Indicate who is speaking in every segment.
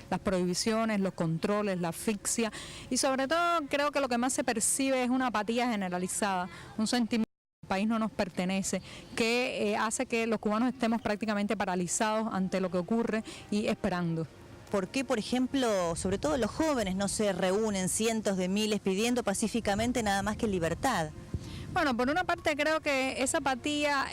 Speaker 1: las prohibiciones, los controles, la asfixia y sobre todo creo que lo que más se percibe es una apatía generalizada, un sentimiento que el país no nos pertenece, que hace que los cubanos estemos prácticamente paralizados ante lo que ocurre y esperando.
Speaker 2: ¿Por qué, por ejemplo, sobre todo los jóvenes no se reúnen cientos de miles pidiendo pacíficamente nada más que libertad?
Speaker 1: Bueno, por una parte creo que esa apatía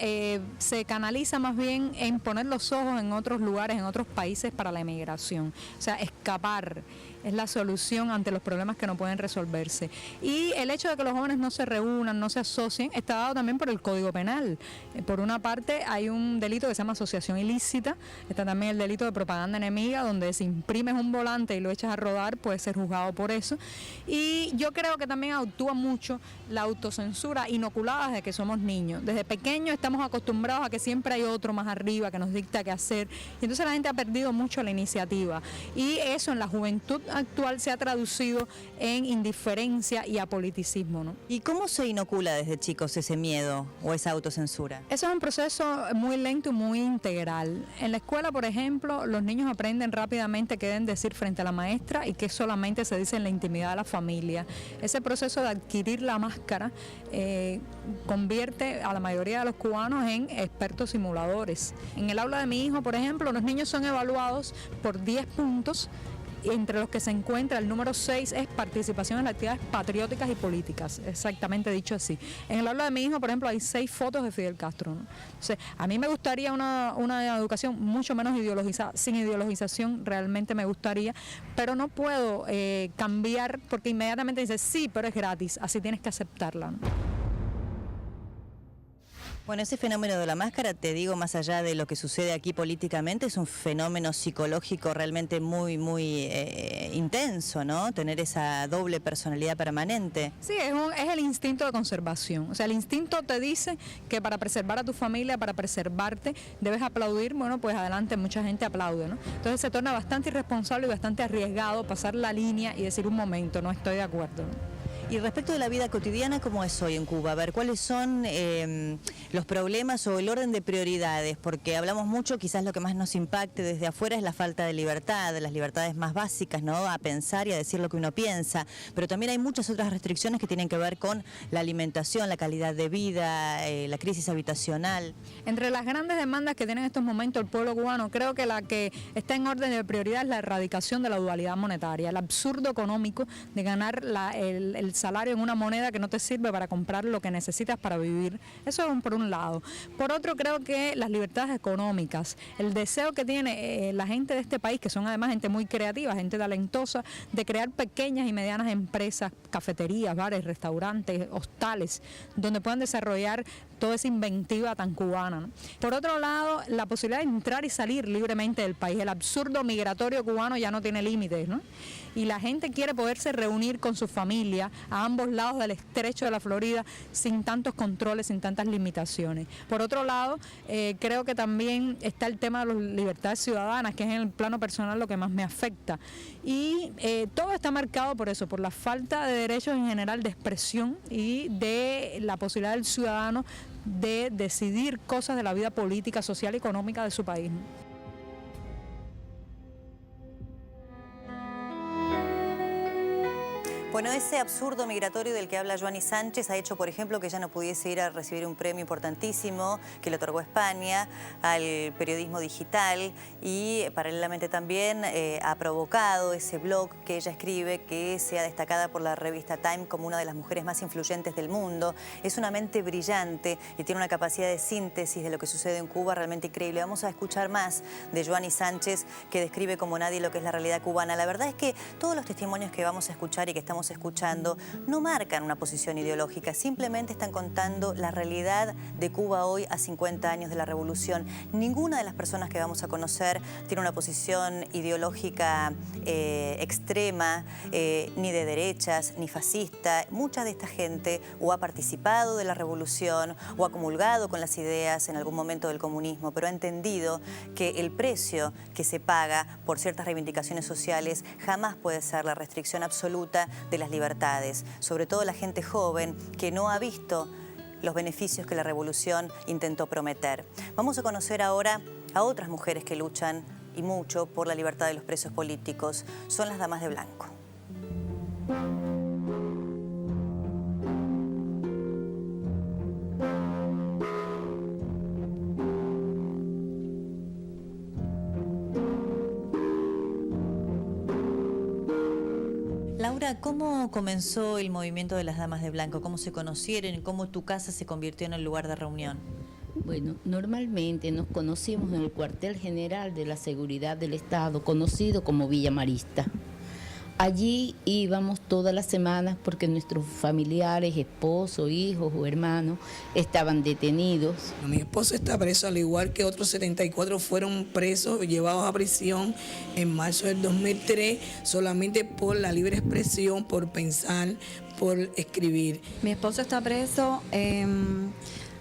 Speaker 1: se canaliza más bien en poner los ojos en otros lugares, en otros países para la emigración. O sea, escapar es la solución ante los problemas que no pueden resolverse. Y el hecho de que los jóvenes no se reúnan, no se asocien, está dado también por el Código Penal. Por una parte hay un delito que se llama asociación ilícita, está también el delito de propaganda enemiga, donde si imprimes un volante y lo echas a rodar, puedes ser juzgado por eso. Y yo creo que también actúa mucho la autocensura inoculada desde que somos niños. Desde pequeños estamos acostumbrados a que siempre hay otro más arriba que nos dicta qué hacer. Y entonces la gente ha perdido mucho la iniciativa. Y eso en la juventud actual se ha traducido en indiferencia y apoliticismo, ¿no?
Speaker 2: ¿Y cómo se inocula desde chicos ese miedo o esa autocensura?
Speaker 1: Eso es un proceso muy lento y muy integral. En la escuela, por ejemplo, los niños aprenden rápidamente qué deben decir frente a la maestra y qué solamente se dice en la intimidad de la familia. Ese proceso de adquirir la máscara convierte a la mayoría de los cubanos en expertos simuladores. En el aula de mi hijo, por ejemplo, los niños son evaluados por 10 puntos, entre los que se encuentra el número 6 es participación en las actividades patrióticas y políticas, exactamente dicho así. En el aula de mi hijo, por ejemplo, hay 6 fotos de Fidel Castro, ¿no? Entonces, a mí me gustaría una educación mucho menos ideologizada, sin ideologización realmente me gustaría, pero no puedo cambiar porque inmediatamente dice, sí, pero es gratis, así tienes que aceptarla, ¿no?
Speaker 2: Bueno, ese fenómeno de la máscara, te digo, más allá de lo que sucede aquí políticamente, es un fenómeno psicológico realmente muy intenso, ¿no? Tener esa doble personalidad permanente.
Speaker 1: Sí, es el instinto de conservación. O sea, el instinto te dice que para preservar a tu familia, para preservarte, debes aplaudir. Bueno, pues adelante, mucha gente aplaude, ¿no? Entonces se torna bastante irresponsable y bastante arriesgado pasar la línea y decir un momento, no estoy de acuerdo, ¿no?
Speaker 2: Y respecto de la vida cotidiana, ¿cómo es hoy en Cuba? A ver, ¿cuáles son los problemas o el orden de prioridades? Porque hablamos mucho, quizás lo que más nos impacte desde afuera es la falta de libertad, de las libertades más básicas, ¿no? A pensar y a decir lo que uno piensa. Pero también hay muchas otras restricciones que tienen que ver con la alimentación, la calidad de vida, la crisis habitacional.
Speaker 1: Entre las grandes demandas que tiene en estos momentos el pueblo cubano, creo que la que está en orden de prioridad es la erradicación de la dualidad monetaria, el absurdo económico de ganar el salario en una moneda que no te sirve para comprar lo que necesitas para vivir. Eso es por un lado. Por otro, creo que las libertades económicas, el deseo que tiene la gente de este país, que son además gente muy creativa, gente talentosa, de crear pequeñas y medianas empresas, cafeterías, bares, restaurantes, hostales, donde puedan desarrollar toda esa inventiva tan cubana, ¿no? Por otro lado, la posibilidad de entrar y salir libremente del país. El absurdo migratorio cubano ya no tiene límites, ¿no? Y la gente quiere poderse reunir con su familia a ambos lados del estrecho de la Florida sin tantos controles, sin tantas limitaciones. Por otro lado, creo que también está el tema de las libertades ciudadanas, que es en el plano personal lo que más me afecta. Y todo está marcado por eso, por la falta de derechos en general de expresión y de la posibilidad del ciudadano de decidir cosas de la vida política, social y económica de su país.
Speaker 2: Bueno, ese absurdo migratorio del que habla Joanny Sánchez ha hecho, por ejemplo, que ella no pudiese ir a recibir un premio importantísimo que le otorgó España al periodismo digital y paralelamente también ha provocado ese blog que ella escribe, que sea destacada por la revista Time como una de las mujeres más influyentes del mundo. Es una mente brillante y tiene una capacidad de síntesis de lo que sucede en Cuba realmente increíble. Vamos a escuchar más de Joanny Sánchez, que describe como nadie lo que es la realidad cubana. La verdad es que todos los testimonios que vamos a escuchar y que estamos escuchando no marcan una posición ideológica, simplemente están contando la realidad de Cuba hoy a 50 años de la revolución. Ninguna de las personas que vamos a conocer tiene una posición ideológica extrema, ni de derechas, ni fascista. Mucha de esta gente o ha participado de la revolución o ha comulgado con las ideas en algún momento del comunismo, pero ha entendido que el precio que se paga por ciertas reivindicaciones sociales jamás puede ser la restricción absoluta de las libertades, sobre todo la gente joven que no ha visto los beneficios que la revolución intentó prometer. Vamos a conocer ahora a otras mujeres que luchan y mucho por la libertad de los presos políticos. Son las Damas de Blanco. Laura, ¿cómo comenzó el movimiento de las Damas de Blanco? ¿Cómo se conocieron y cómo tu casa se convirtió en el lugar de reunión?
Speaker 3: Bueno, normalmente nos conocimos en el cuartel general de la Seguridad del Estado, conocido como Villa Marista. Allí íbamos todas las semanas porque nuestros familiares, esposos, hijos o hermanos estaban detenidos.
Speaker 4: Mi esposo está preso, al igual que otros 74 fueron presos, llevados a prisión en marzo del 2003, solamente por la libre expresión, por pensar, por escribir.
Speaker 5: Mi esposo está preso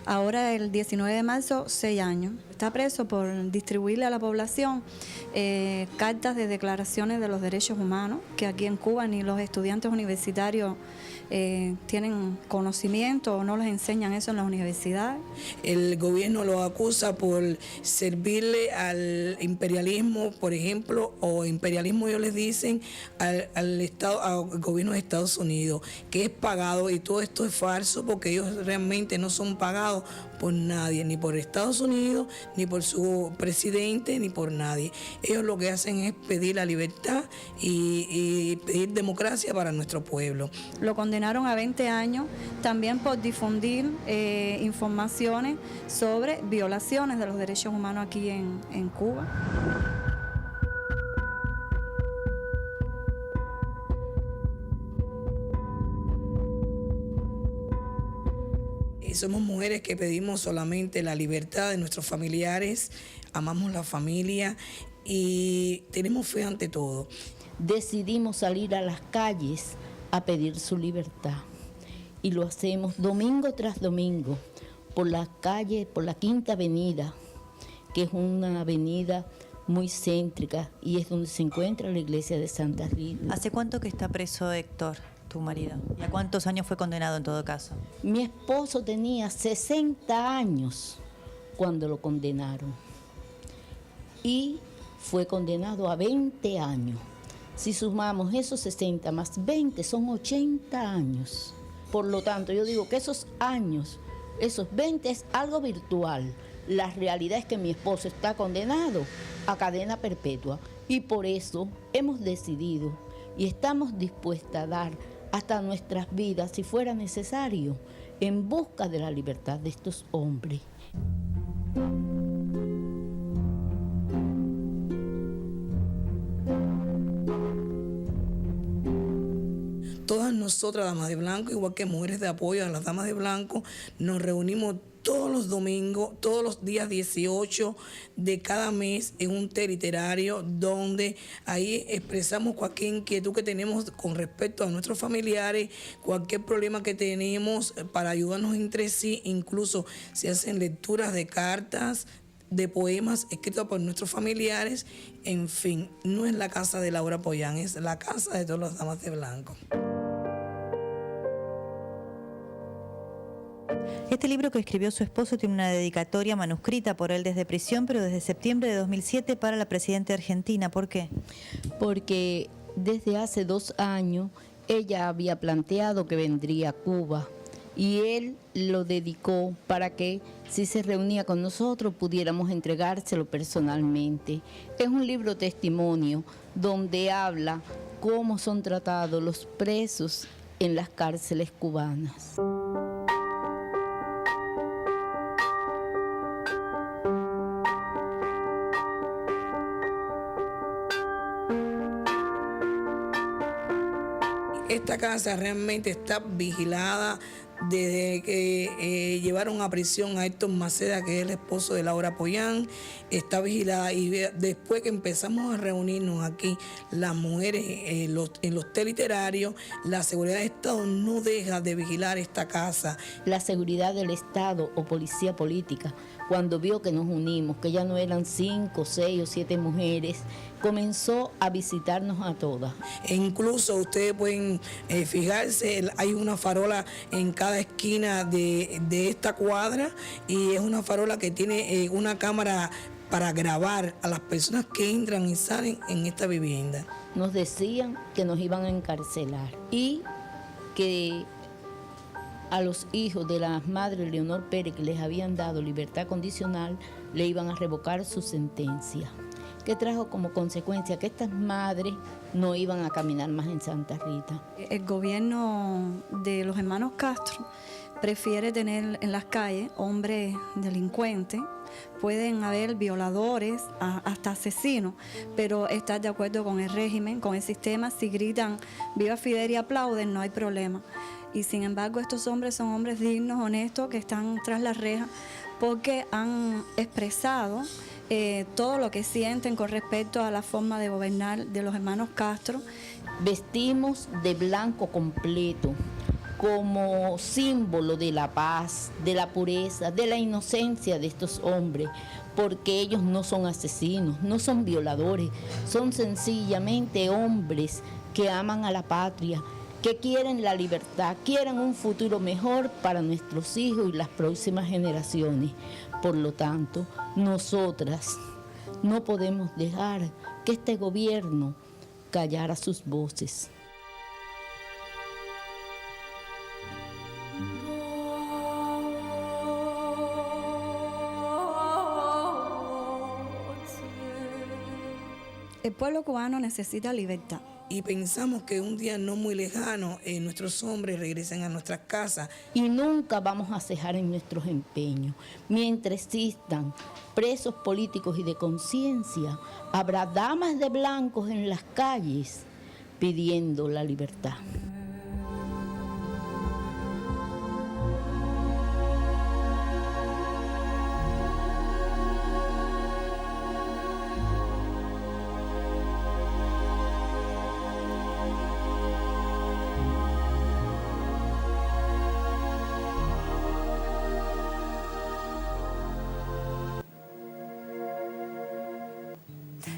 Speaker 5: ahora el 19 de marzo, 6 años. Está preso por distribuirle a la población cartas de declaraciones de los derechos humanos, que aquí en Cuba ni los estudiantes universitarios tienen conocimiento o no les enseñan eso en las universidades.
Speaker 4: El gobierno lo acusa por servirle al imperialismo, por ejemplo, o imperialismo ellos les dicen al gobierno de Estados Unidos, que es pagado, y todo esto es falso porque ellos realmente no son pagados por nadie, ni por Estados Unidos, ni por su presidente, ni por nadie. Ellos lo que hacen es pedir la libertad y pedir democracia para nuestro pueblo.
Speaker 5: Lo condenaron a 20 años también por difundir informaciones sobre violaciones de los derechos humanos aquí en Cuba.
Speaker 4: Somos mujeres que pedimos solamente la libertad de nuestros familiares, amamos la familia y tenemos fe ante todo.
Speaker 3: Decidimos salir a las calles a pedir su libertad y lo hacemos domingo tras domingo por la calle, por la Quinta Avenida, que es una avenida muy céntrica y es donde se encuentra la iglesia de Santa Rita.
Speaker 2: ¿Hace cuánto que está preso Héctor, tu marido? ¿Y a cuántos años fue condenado en todo caso?
Speaker 3: Mi esposo tenía 60 años cuando lo condenaron y fue condenado a 20 años. Si sumamos esos 60 más 20 son 80 años. Por lo tanto, yo digo que esos años, esos 20 es algo virtual. La realidad es que mi esposo está condenado a cadena perpetua y por eso hemos decidido y estamos dispuestas a dar hasta nuestras vidas, si fuera necesario, en busca de la libertad de estos hombres.
Speaker 4: Todas nosotras, Damas de Blanco, igual que Mujeres de Apoyo a las Damas de Blanco, nos reunimos todos los domingos, todos los días 18 de cada mes en un té literario donde ahí expresamos cualquier inquietud que tenemos con respecto a nuestros familiares, cualquier problema que tenemos para ayudarnos entre sí, incluso se hacen lecturas de cartas, de poemas escritos por nuestros familiares. En fin, no es la casa de Laura Pollán, es la casa de todas las Damas de Blanco.
Speaker 2: Este libro que escribió su esposo tiene una dedicatoria manuscrita por él desde prisión, pero desde septiembre de 2007 para la presidenta argentina. ¿Por qué?
Speaker 3: Porque desde hace 2 años ella había planteado que vendría a Cuba y él lo dedicó para que, si se reunía con nosotros, pudiéramos entregárselo personalmente. Es un libro testimonio donde habla cómo son tratados los presos en las cárceles cubanas.
Speaker 4: Esta casa realmente está vigilada desde que llevaron a prisión a Héctor Maceda, que es el esposo de Laura Pollán. Está vigilada y después que empezamos a reunirnos aquí, las mujeres en los té literarios, la seguridad del Estado no deja de vigilar esta casa.
Speaker 3: La seguridad del Estado o policía política, cuando vio que nos unimos, que ya no eran 5, 6 o 7 mujeres, comenzó a visitarnos a todas.
Speaker 4: E incluso ustedes pueden fijarse, hay una farola en cada esquina de esta cuadra y es una farola que tiene una cámara para grabar a las personas que entran y salen en esta vivienda.
Speaker 3: Nos decían que nos iban a encarcelar y que a los hijos de la madre Leonor Pérez, que les habían dado libertad condicional, le iban a revocar su sentencia, que trajo como consecuencia que estas madres no iban a caminar más en Santa Rita.
Speaker 5: El gobierno de los hermanos Castro prefiere tener en las calles hombres delincuentes. Pueden haber violadores, hasta asesinos, pero estar de acuerdo con el régimen, con el sistema. Si gritan "Viva Fidel" y aplauden, no hay problema. Y sin embargo, estos hombres son hombres dignos, honestos, que están tras las rejas porque han expresado todo lo que sienten con respecto a la forma de gobernar de los hermanos Castro.
Speaker 3: Vestimos de blanco completo como símbolo de la paz, de la pureza, de la inocencia de estos hombres, porque ellos no son asesinos, no son violadores, son sencillamente hombres que aman a la patria, que quieren la libertad, quieren un futuro mejor para nuestros hijos y las próximas generaciones. Por lo tanto, nosotras no podemos dejar que este gobierno callara sus voces.
Speaker 5: El pueblo cubano necesita libertad.
Speaker 4: Y pensamos que un día no muy lejano nuestros hombres regresen a nuestras casas.
Speaker 3: Y nunca vamos a cejar en nuestros empeños. Mientras existan presos políticos y de conciencia, habrá damas de blancos en las calles pidiendo la libertad.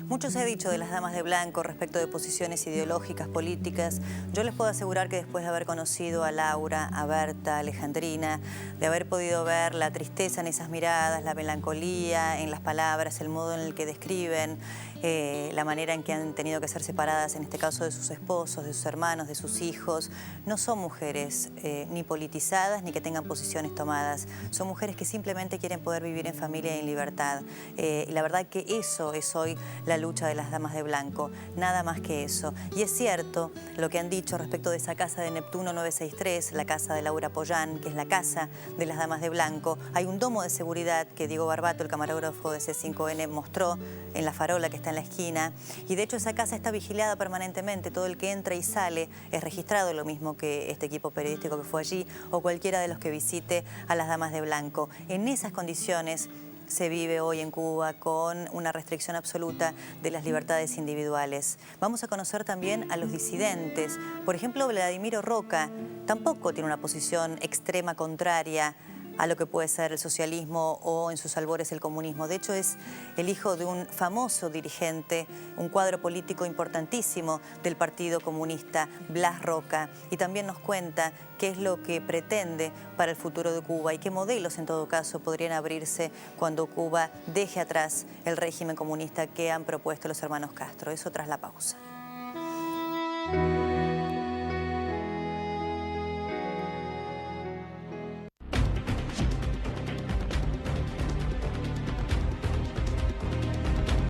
Speaker 2: Mucho se ha dicho de las damas de blanco respecto de posiciones ideológicas, políticas. Yo les puedo asegurar que después de haber conocido a Laura, a Berta, a Alejandrina, de haber podido ver la tristeza en esas miradas, la melancolía en las palabras, el modo en el que describen, la manera en que han tenido que ser separadas, en este caso de sus esposos, de sus hermanos, de sus hijos, no son mujeres ni politizadas ni que tengan posiciones tomadas. Son mujeres que simplemente quieren poder vivir en familia y en libertad. Y la verdad que eso es hoy la lucha de las damas de blanco, nada más que eso. Y es cierto lo que han dicho respecto de esa casa de Neptuno 963, la casa de Laura Pollán, que es la casa de las damas de blanco. Hay un domo de seguridad que Diego Barbato, el camarógrafo de C5N, mostró en la farola que está en la esquina. Y de hecho esa casa está vigilada permanentemente. Todo el que entra y sale es registrado, lo mismo que este equipo periodístico que fue allí o cualquiera de los que visite a las damas de blanco. En esas condiciones se vive hoy en Cuba, con una restricción absoluta de las libertades individuales. Vamos a conocer también a los disidentes. Por ejemplo, Vladimiro Roca tampoco tiene una posición extrema contraria a lo que puede ser el socialismo o en sus albores el comunismo. De hecho, es el hijo de un famoso dirigente, un cuadro político importantísimo del Partido Comunista, Blas Roca, y también nos cuenta qué es lo que pretende para el futuro de Cuba y qué modelos, en todo caso, podrían abrirse cuando Cuba deje atrás el régimen comunista que han propuesto los hermanos Castro. Eso tras la pausa.